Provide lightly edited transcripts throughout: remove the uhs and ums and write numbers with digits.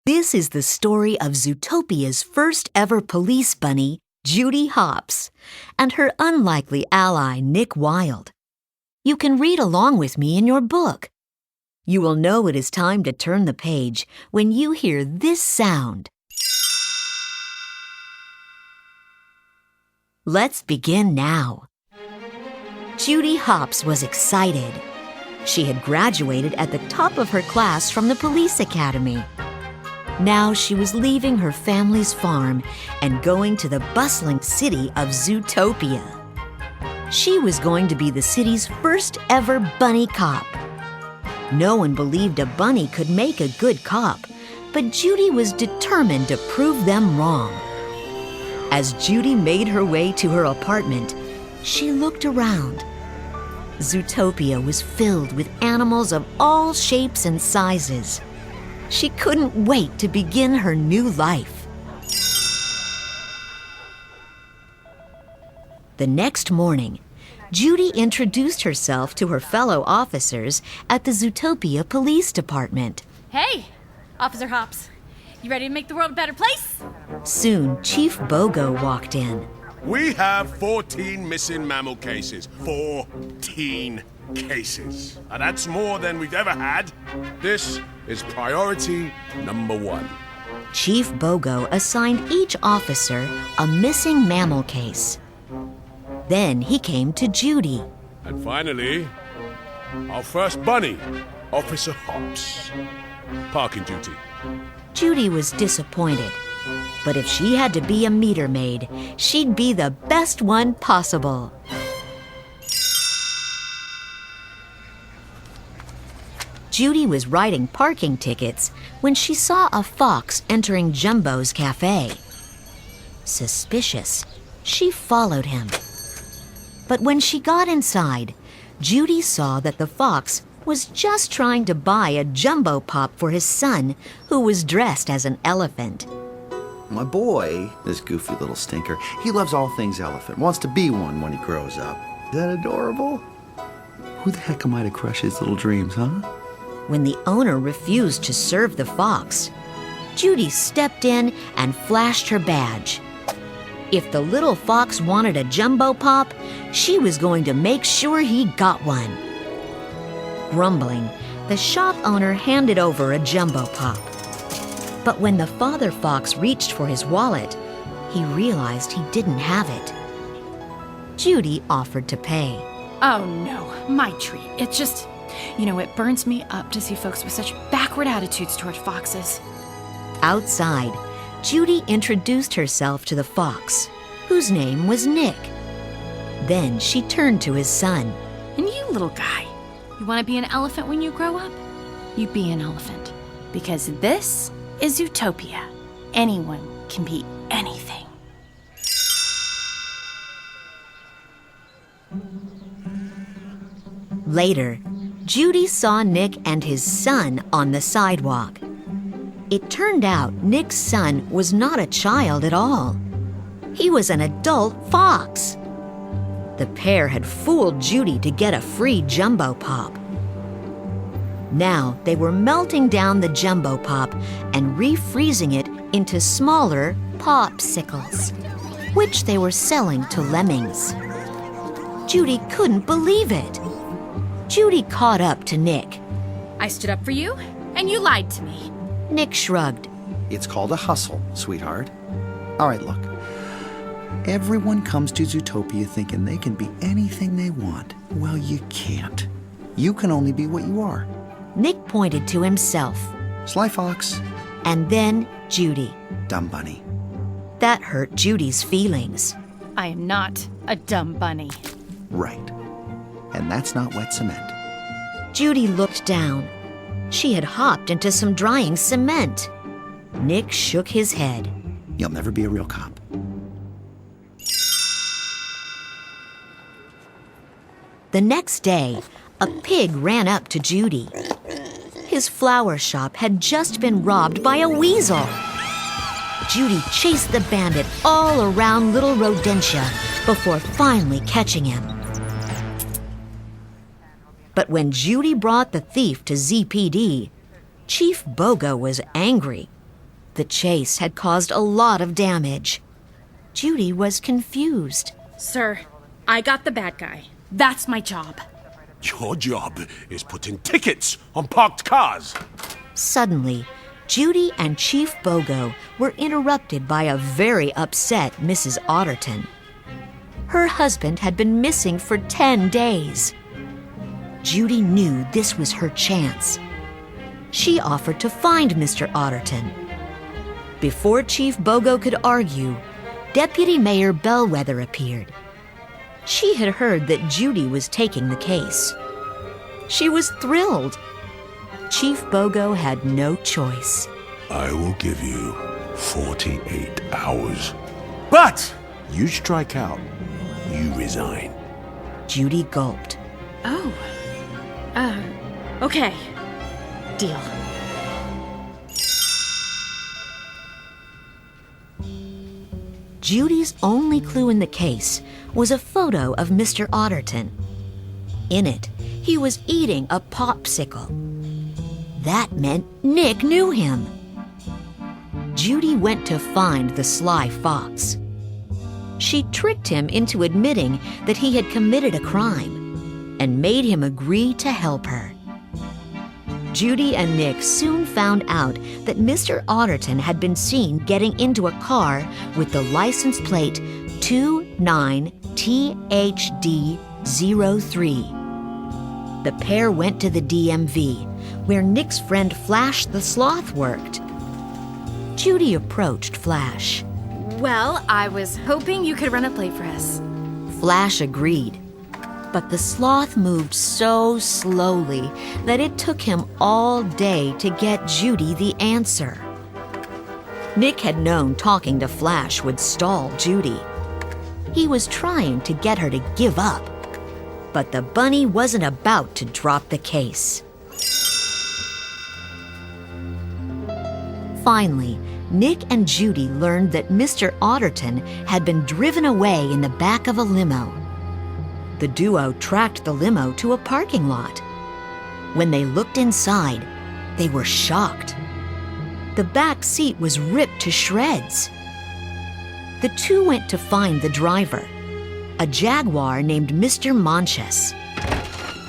This is the story of Zootopia's first ever police bunny, Judy Hopps, and her unlikely ally, Nick Wilde. You can read along with me in your book. You will know it is time to turn the page when you hear this sound. Let's begin now. Judy Hopps was excited. She had graduated at the top of her class from the police academy. Now she was leaving her family's farm and going to the bustling city of Zootopia. She was going to be the city's first ever bunny cop. No one believed a bunny could make a good cop, but Judy was determined to prove them wrong. As Judy made her way to her apartment, she looked around. Zootopia was filled with animals of all shapes and sizes. She couldn't wait to begin her new life. The next morning, Judy introduced herself to her fellow officers at the Zootopia Police Department. Hey, Officer Hopps. You ready to make the world a better place? Soon, Chief Bogo walked in. We have 14 missing mammal cases. 14 cases. And that's more than we've ever had. This is priority number 1. Chief Bogo assigned each officer a missing mammal case. Then he came to Judy. And finally, our first bunny, Officer Hopps. Parking duty. Judy was disappointed, but if she had to be a meter maid, she'd be the best one possible. Judy was writing parking tickets when she saw a fox entering Jumbo's cafe. Suspicious, she followed him. But when she got inside, Judy saw that the fox was just trying to buy a Jumbo Pop for his son, who was dressed as an elephant. My boy, this goofy little stinker, he loves all things elephant, wants to be one when he grows up. Is that adorable? Who the heck am I to crush his little dreams, huh? When the owner refused to serve the fox, Judy stepped in and flashed her badge. If the little fox wanted a Jumbo Pop, she was going to make sure he got one. Grumbling, the shop owner handed over a Jumbo Pop. But when the father fox reached for his wallet, he realized he didn't have it. Judy offered to pay. Oh no, my treat. It's just, it burns me up to see folks with such backward attitudes toward foxes. Outside, Judy introduced herself to the fox, whose name was Nick. Then she turned to his son. And you, little guy, you want to be an elephant when you grow up? You be an elephant. Because this is Zootopia. Anyone can be anything. Later, Judy saw Nick and his son on the sidewalk. It turned out Nick's son was not a child at all. He was an adult fox. The pair had fooled Judy to get a free Jumbo Pop. Now they were melting down the Jumbo Pop and refreezing it into smaller popsicles, which they were selling to lemmings. Judy couldn't believe it. Judy caught up to Nick. I stood up for you, and you lied to me. Nick shrugged. It's called a hustle, sweetheart. All right, look. Everyone comes to Zootopia thinking they can be anything they want. Well, you can't. You can only be what you are. Nick pointed to himself. Sly Fox. And then Judy. Dumb bunny. That hurt Judy's feelings. I am not a dumb bunny. Right. And that's not wet cement. Judy looked down. She had hopped into some drying cement. Nick shook his head. You'll never be a real cop. The next day, a pig ran up to Judy. His flower shop had just been robbed by a weasel. Judy chased the bandit all around Little Rodentia before finally catching him. But when Judy brought the thief to ZPD, Chief Bogo was angry. The chase had caused a lot of damage. Judy was confused. Sir, I got the bad guy. That's my job. Your job is putting tickets on parked cars. Suddenly, Judy and Chief Bogo were interrupted by a very upset Mrs. Otterton. Her husband had been missing for 10 days. Judy knew this was her chance. She offered to find Mr. Otterton. Before Chief Bogo could argue, Deputy Mayor Bellwether appeared. She had heard that Judy was taking the case. She was thrilled. Chief Bogo had no choice. I will give you 48 hours. But you strike out, you resign. Judy gulped. Oh. Okay. Deal. Judy's only clue in the case was a photo of Mr. Otterton. In it, he was eating a popsicle. That meant Nick knew him. Judy went to find the sly fox. She tricked him into admitting that he had committed a crime and made him agree to help her. Judy and Nick soon found out that Mr. Otterton had been seen getting into a car with the license plate 29THD03. The pair went to the DMV, where Nick's friend Flash the Sloth worked. Judy approached Flash. Well, I was hoping you could run a play for us. Flash agreed, but the sloth moved so slowly that it took him all day to get Judy the answer. Nick had known talking to Flash would stall Judy. He was trying to get her to give up, but the bunny wasn't about to drop the case. Finally, Nick and Judy learned that Mr. Otterton had been driven away in the back of a limo. The duo tracked the limo to a parking lot. When they looked inside, they were shocked. The back seat was ripped to shreds. The two went to find the driver, a jaguar named Mr. Monches.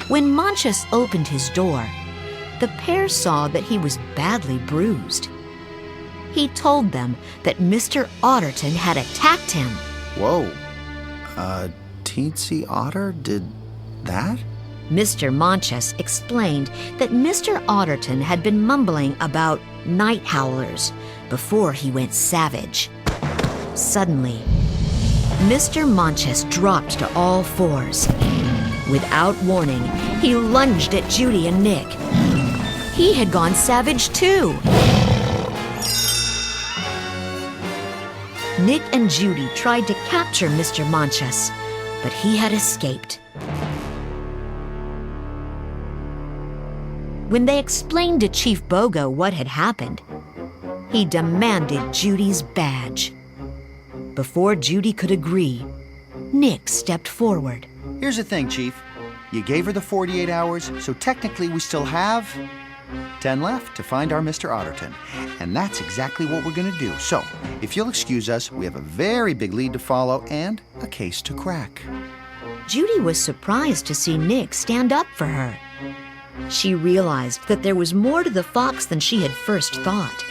When Monches opened his door, the pair saw that he was badly bruised. He told them that Mr. Otterton had attacked him. Whoa. Teensy Otter did that? Mr. Monches explained that Mr. Otterton had been mumbling about night howlers before he went savage. Suddenly, Mr. Monches dropped to all fours. Without warning, he lunged at Judy and Nick. He had gone savage too. Nick and Judy tried to capture Mr. Monches, but he had escaped. When they explained to Chief Bogo what had happened, he demanded Judy's badge. Before Judy could agree, Nick stepped forward. Here's the thing, Chief. You gave her the 48 hours, so technically we still have 10 left to find our Mr. Otterton. And that's exactly what we're going to do. So, if you'll excuse us, we have a very big lead to follow and a case to crack. Judy was surprised to see Nick stand up for her. She realized that there was more to the fox than she had first thought.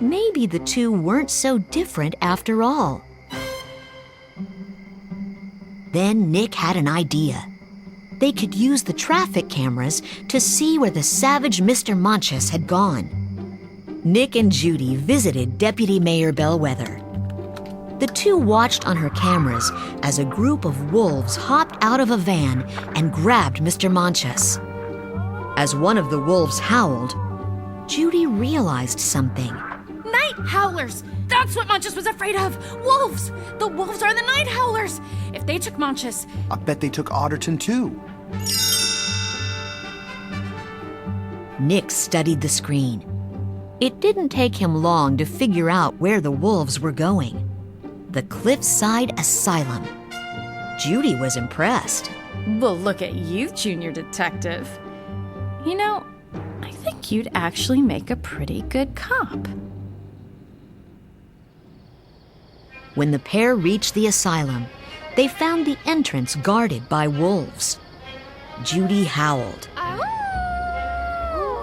Maybe the two weren't so different after all. Then Nick had an idea. They could use the traffic cameras to see where the savage Mr. Monches had gone. Nick and Judy visited Deputy Mayor Bellwether. The two watched on her cameras as a group of wolves hopped out of a van and grabbed Mr. Monches. As one of the wolves howled, Judy realized something. Night howlers! That's what Monches was afraid of! Wolves! The wolves are the night howlers! If they took Monches... I bet they took Otterton too. Nick studied the screen. It didn't take him long to figure out where the wolves were going. The Cliffside Asylum. Judy was impressed. Well, look at you, Junior Detective. You know, I think you'd actually make a pretty good cop. When the pair reached the asylum, they found the entrance guarded by wolves. Judy howled.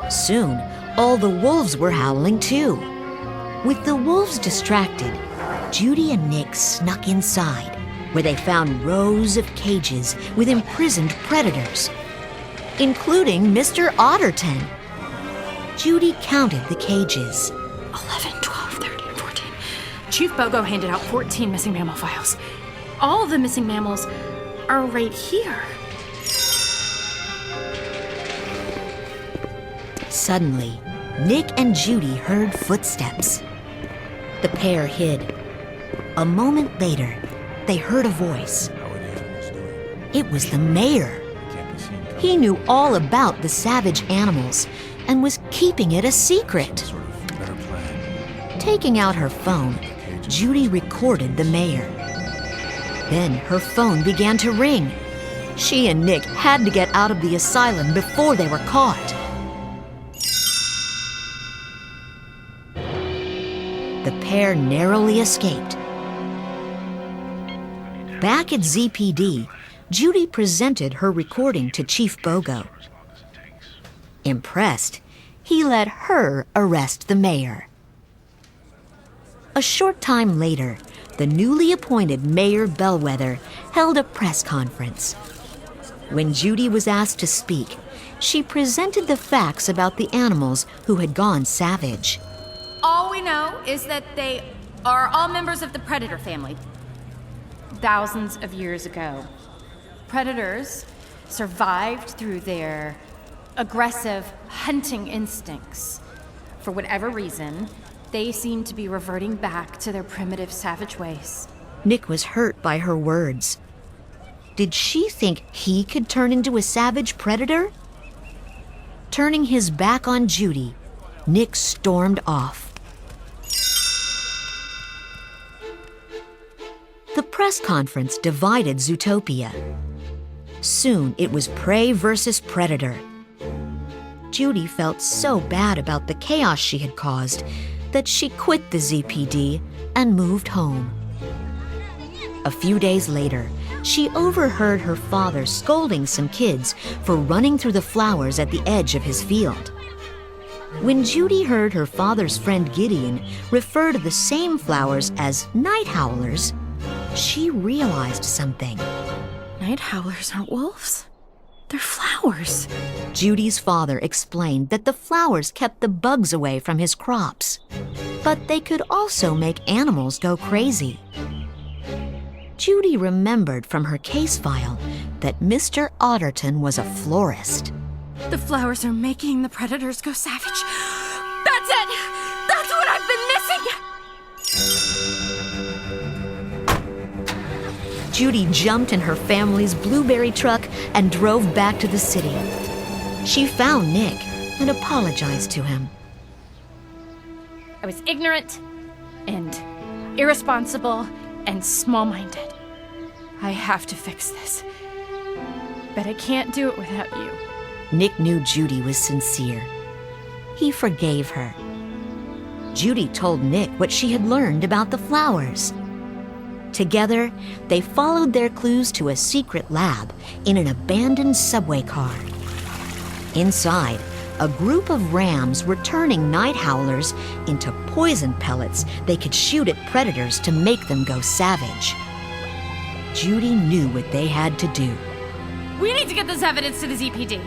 Soon, all the wolves were howling too. With the wolves distracted, Judy and Nick snuck inside, where they found rows of cages with imprisoned predators, including Mr. Otterton. Judy counted the cages. 11, 12, 13, 14. Chief Bogo handed out 14 missing mammal files. All of the missing mammals are right here. Suddenly, Nick and Judy heard footsteps. The pair hid. A moment later, they heard a voice. It was the mayor. He knew all about the savage animals and was keeping it a secret. Taking out her phone, Judy recorded the mayor. Then her phone began to ring. She and Nick had to get out of the asylum before they were caught. The pair narrowly escaped. Back at ZPD, Judy presented her recording to Chief Bogo. Impressed, he let her arrest the mayor. A short time later, the newly appointed Mayor Bellwether held a press conference. When Judy was asked to speak, she presented the facts about the animals who had gone savage. All we know is that they are all members of the predator family. Thousands of years ago, predators survived through their aggressive hunting instincts. For whatever reason, they seem to be reverting back to their primitive savage ways. Nick was hurt by her words. Did she think he could turn into a savage predator? Turning his back on Judy, Nick stormed off. The press conference divided Zootopia. Soon it was prey versus predator. Judy felt so bad about the chaos she had caused that she quit the ZPD and moved home. A few days later, she overheard her father scolding some kids for running through the flowers at the edge of his field. When Judy heard her father's friend Gideon refer to the same flowers as night howlers, she realized something. Night howlers aren't wolves. They're flowers. Judy's father explained that the flowers kept the bugs away from his crops, but they could also make animals go crazy. Judy remembered from her case file that Mr. Otterton was a florist. The flowers are making the predators go savage. That's it! That's what I've been missing! Judy jumped in her family's blueberry truck and drove back to the city. She found Nick and apologized to him. I was ignorant and irresponsible and small-minded. I have to fix this. But I can't do it without you. Nick knew Judy was sincere. He forgave her. Judy told Nick what she had learned about the flowers. Together, they followed their clues to a secret lab in an abandoned subway car. Inside, a group of rams were turning night howlers into poison pellets they could shoot at predators to make them go savage. Judy knew what they had to do. We need to get this evidence to the ZPD.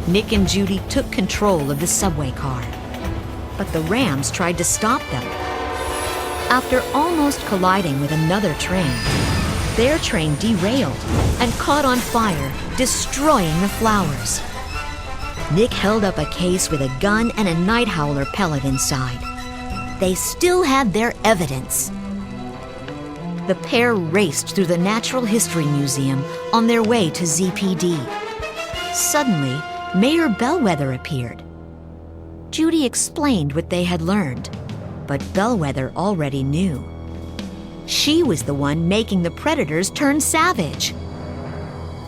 Nick and Judy took control of the subway car, but the rams tried to stop them. After almost colliding with another train, their train derailed and caught on fire, destroying the flowers. Nick held up a case with a gun and a night howler pellet inside. They still had their evidence. The pair raced through the Natural History Museum on their way to ZPD. Suddenly, Mayor Bellwether appeared. Judy explained what they had learned, but Bellwether already knew. She was the one making the predators turn savage.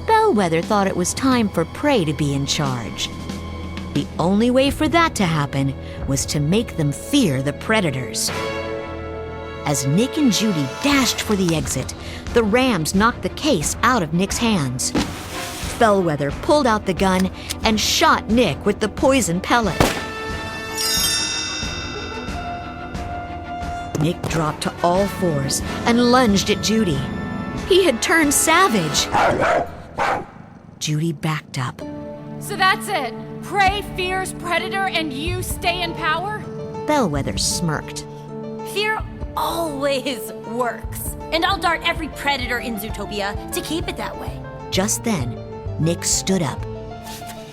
Bellwether thought it was time for prey to be in charge. The only way for that to happen was to make them fear the predators. As Nick and Judy dashed for the exit, the rams knocked the case out of Nick's hands. Bellwether pulled out the gun and shot Nick with the poison pellet. Nick dropped to all fours and lunged at Judy. He had turned savage. Judy backed up. So that's it. Prey fears predator and you stay in power? Bellwether smirked. Fear always works. And I'll dart every predator in Zootopia to keep it that way. Just then, Nick stood up.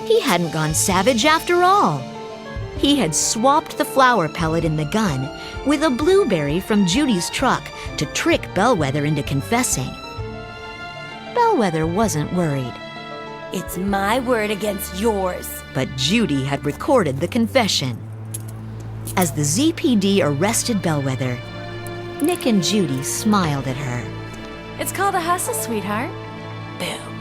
He hadn't gone savage after all. He had swapped the flower pellet in the gun with a blueberry from Judy's truck to trick Bellwether into confessing. Bellwether wasn't worried. It's my word against yours. But Judy had recorded the confession. As the ZPD arrested Bellwether, Nick and Judy smiled at her. It's called a hustle, sweetheart. Boom.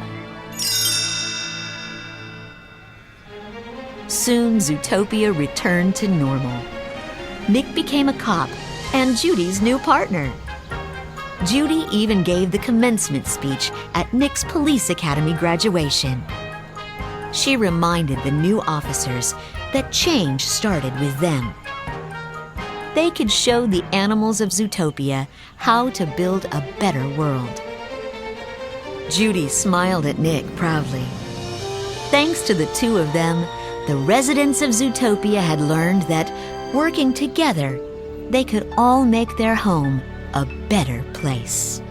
Soon, Zootopia returned to normal. Nick became a cop and Judy's new partner. Judy even gave the commencement speech at Nick's Police Academy graduation. She reminded the new officers that change started with them. They could show the animals of Zootopia how to build a better world. Judy smiled at Nick proudly. Thanks to the two of them, the residents of Zootopia had learned that, working together, they could all make their home a better place.